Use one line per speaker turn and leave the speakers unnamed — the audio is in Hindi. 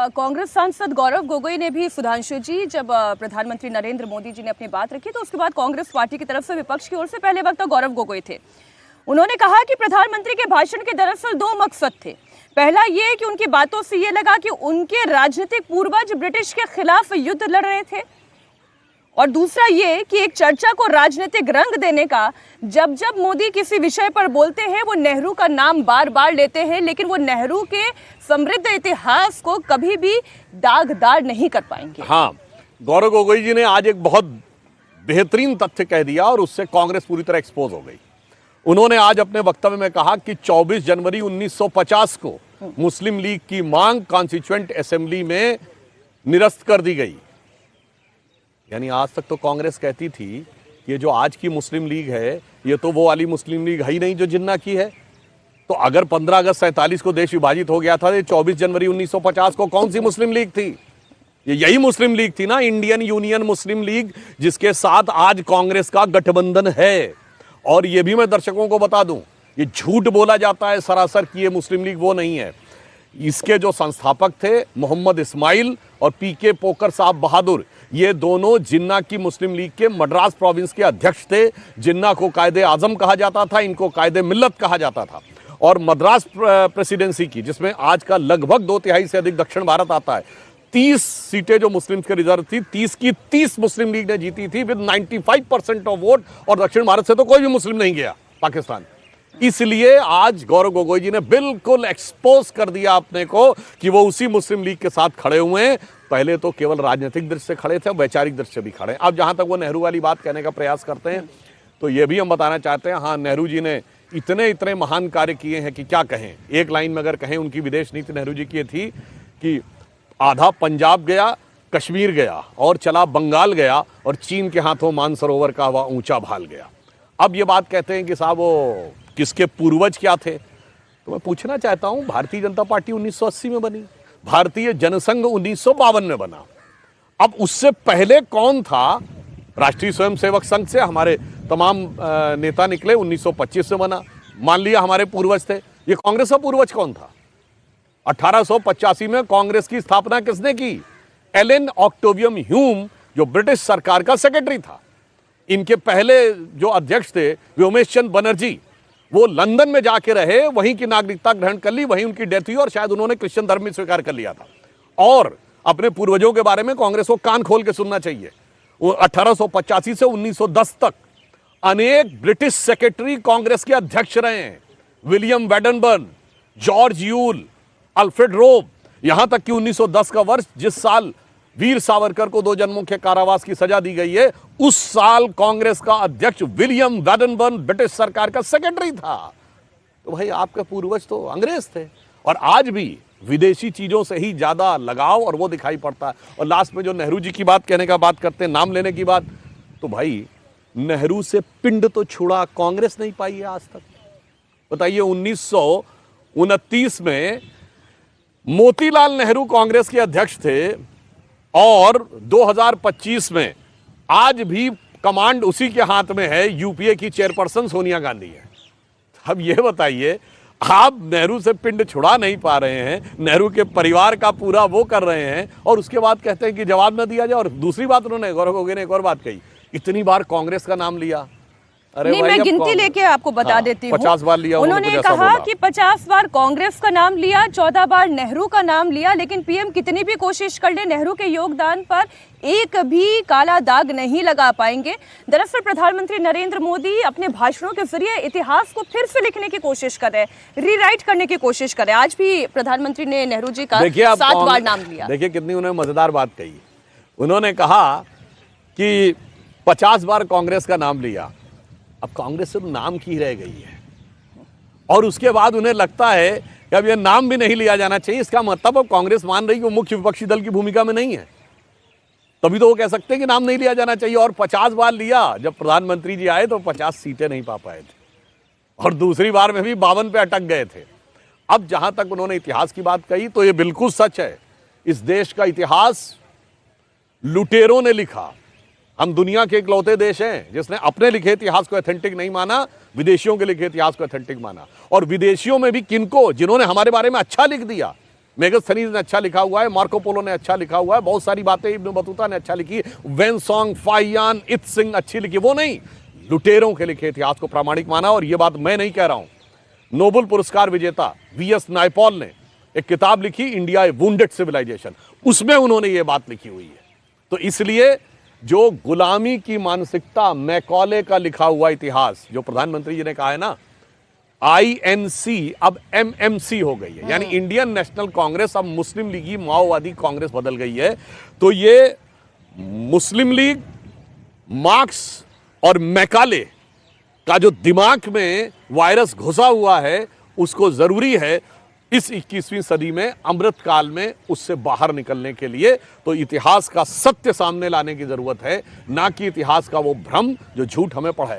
कांग्रेस सांसद गौरव गोगोई ने भी, सुधांशु जी, जब प्रधानमंत्री नरेंद्र मोदी जी ने अपनी बात रखी तो उसके बाद कांग्रेस पार्टी की तरफ से विपक्ष की ओर से पहले वक्ता गौरव गोगोई थे। उन्होंने कहा कि प्रधानमंत्री के भाषण के दरअसल दो मकसद थे। पहला ये कि उनकी बातों से ये लगा कि उनके राजनीतिक पूर्वज ब्रिटिश के खिलाफ युद्ध लड़ रहे थे, और दूसरा ये कि एक चर्चा को राजनीतिक रंग देने का, जब जब मोदी किसी विषय पर बोलते हैं वो नेहरू का नाम बार बार लेते हैं, लेकिन वो नेहरू के समृद्ध इतिहास को कभी भी दागदार नहीं कर पाएंगे।
हाँ, गौरव गोगोई जी ने आज एक बहुत बेहतरीन तथ्य कह दिया और उससे कांग्रेस पूरी तरह एक्सपोज हो गई। उन्होंने आज अपने वक्तव्य में कहा कि 24 जनवरी 1950 को मुस्लिम लीग की मांग कॉन्स्टिट्यूएंट असेंबली में निरस्त कर दी गई। यानी आज तक तो कांग्रेस कहती थी ये जो आज की मुस्लिम लीग है ये तो वो वाली मुस्लिम लीग है ही नहीं जो जिन्ना की है। तो अगर 15 अगस्त 47 को देश विभाजित हो गया था, ये 24 जनवरी 1950 को कौन सी मुस्लिम लीग थी? ये यही मुस्लिम लीग थी ना, इंडियन यूनियन मुस्लिम लीग, जिसके साथ आज कांग्रेस का गठबंधन है। और ये भी मैं दर्शकों को बता दूं, ये झूठ बोला जाता है सरासर कि ये मुस्लिम लीग वो नहीं है। इसके जो संस्थापक थे मोहम्मद इस्माइल और पीके पोकर साहब बहादुर, ये दोनों जिन्ना की मुस्लिम लीग के मद्रास प्रोविंस के अध्यक्ष थे। जिन्ना को कायदे आजम कहा जाता था, इनको कायदे मिल्लत कहा जाता था। और मद्रास प्रेसिडेंसी की, जिसमें आज का लगभग 2/3 से अधिक दक्षिण भारत आता है, 30 सीटें जो मुस्लिम्स के रिजर्व थी, 30 की 30 मुस्लिम लीग ने जीती थी विद 95% ऑफ वोट। और दक्षिण भारत से तो कोई भी मुस्लिम नहीं गया पाकिस्तान। इसलिए आज गौरव गोगोई जी ने बिल्कुल एक्सपोज कर दिया अपने को कि वो उसी मुस्लिम लीग के साथ खड़े हुए हैं। पहले तो केवल राजनीतिक दृष्टि से खड़े थे, वैचारिक दृष्टि से भी खड़े। अब जहां तक वो नेहरू वाली बात कहने का प्रयास करते हैं तो ये भी हम बताना चाहते हैं, हाँ, नेहरू जी ने इतने महान कार्य किए हैं कि क्या कहें। एक लाइन में अगर कहें, उनकी विदेश नीति नेहरू जी की थी कि आधा पंजाब गया, कश्मीर गया और चला बंगाल गया, और चीन के हाथों मानसरोवर का हवा ऊंचा भाल गया। अब ये बात कहते हैं कि साहब वो किसके पूर्वज क्या थे, तो मैं पूछना चाहता हूं, भारतीय जनता पार्टी 1980 में बनी, भारतीय जनसंघ 1952 में बना। अब उससे पहले कौन था? राष्ट्रीय स्वयंसेवक संघ से हमारे तमाम नेता निकले, 1925 से बना। मान लिया हमारे पूर्वज थे। ये कांग्रेस का पूर्वज कौन था? 1885 में कांग्रेस की स्थापना किसने की? एलन ऑक्टेवियम ह्यूम, जो ब्रिटिश सरकार का सेक्रेटरी था। इनके पहले जो अध्यक्ष थे व्योमेश चंद्र बनर्जी, वो लंदन में जाके रहे, वहीं की नागरिकता ग्रहण कर ली, वहीं उनकी डेथ हुई और शायद उन्होंने क्रिश्चियन धर्म में स्वीकार कर लिया था। और अपने पूर्वजों के बारे में कांग्रेस को कान खोल के सुनना चाहिए। 1885 से 1910 तक अनेक ब्रिटिश सेक्रेटरी कांग्रेस के अध्यक्ष रहे हैं। विलियम वेडनबर्न, जॉर्ज यूल, अल्फ्रेड रोब, यहां तक कि 1910 का वर्ष, जिस साल वीर सावरकर को 2 जन्मों के कारावास की सजा दी गई है, उस साल कांग्रेस का अध्यक्ष विलियम वेडनबर्न ब्रिटिश सरकार का सेक्रेटरी था। तो भाई आपके पूर्वज तो अंग्रेज थे। और आज भी विदेशी चीजों से ही ज्यादा लगाव और वो दिखाई पड़ता है। और लास्ट में जो नेहरू जी की बात कहने का बात करते हैं, नाम लेने की बात, तो भाई नेहरू से पिंड तो छुड़ा कांग्रेस नहीं पाई है आज तक। बताइए, 1929 में मोतीलाल नेहरू कांग्रेस के अध्यक्ष थे और 2025 में आज भी कमांड उसी के हाथ में है। यूपीए की चेयरपर्सन सोनिया गांधी है। अब ये बताइए, आप नेहरू से पिंड छुड़ा नहीं पा रहे हैं, नेहरू के परिवार का पूरा वो कर रहे हैं, और उसके बाद कहते हैं कि जवाब न दिया जाए। और दूसरी बात, उन्होंने गौरव गोगोई ने एक और बात कही, इतनी बार कांग्रेस का नाम लिया।
अरे नहीं, मैं गिनती लेके आपको बता देती हूँ।
50 बार लिया
उन्होंने कहा कि 50 बार कांग्रेस का नाम लिया, 14 बार नेहरू का नाम लिया, लेकिन पीएम कितनी भी कोशिश कर ले, नेहरू के योगदान पर एक भी काला दाग नहीं लगा पाएंगे। दरअसल प्रधानमंत्री नरेंद्र मोदी अपने भाषणों के जरिए इतिहास को फिर से लिखने की कोशिश कर रहे हैं, रीराइट करने की कोशिश कर रहे हैं। आज भी प्रधानमंत्री ने नेहरू जी का 7 बार नाम लिया।
देखिए कितनी उन्होंने मजेदार बात कही। उन्होंने कहा कि 50 बार कांग्रेस का नाम लिया। अब कांग्रेस सिर्फ नाम की रह गई है, और उसके बाद उन्हें लगता है कि अब यह नाम भी नहीं लिया जाना चाहिए। इसका मतलब अब कांग्रेस मान रही कि वो मुख्य विपक्षी दल की भूमिका में नहीं है, तभी तो वो कह सकते हैं कि नाम नहीं लिया जाना चाहिए। और 50 बार लिया। जब प्रधानमंत्री जी आए तो 50 सीटें नहीं पा पाए थे, और दूसरी बार में भी 52 पे अटक गए थे। अब जहां तक उन्होंने इतिहास की बात कही तो ये बिल्कुल सच है। इस देश का इतिहास लुटेरों ने लिखा। हम दुनिया के इकलौते देश हैं जिसने अपने लिखे इतिहास को ऑथेंटिक नहीं माना, विदेशियों के लिखे इतिहास को ऑथेंटिक माना। और विदेशियों में भी किनको, जिन्होंने हमारे बारे में अच्छा लिख दिया, मेगस्थनीज ने अच्छा लिखा हुआ है, मार्को पोलो ने अच्छा लिखा हुआ है, बहुत सारी बातें इब्न बतूता ने अच्छा लिखी, वेनसोंग, फाहियान, इत सिंह अच्छी लिखी। वो नहीं, लुटेरों के लिखे इतिहास को प्रामाणिक माना। और ये बात मैं नहीं कह रहा हूं, नोबेल पुरस्कार विजेता वीएस नायपॉल ने एक किताब लिखी, इंडिया ए वुंडेड सिविलाइजेशन, उसमें उन्होंने ये बात लिखी हुई है। तो इसलिए जो गुलामी की मानसिकता, मैकॉले का लिखा हुआ इतिहास, जो प्रधानमंत्री जी ने कहा है ना, आईएनसी अब एमएमसी हो गई है, यानी इंडियन नेशनल कांग्रेस अब मुस्लिम लीगी माओवादी कांग्रेस बदल गई है। तो ये मुस्लिम लीग, मार्क्स और मैकाले का जो दिमाग में वायरस घुसा हुआ है, उसको जरूरी है इस 21वीं सदी में, अमृत काल में, उससे बाहर निकलने के लिए। तो इतिहास का सत्य सामने लाने की जरूरत है, ना कि इतिहास का वो भ्रम जो झूठ हमें पढ़ाए।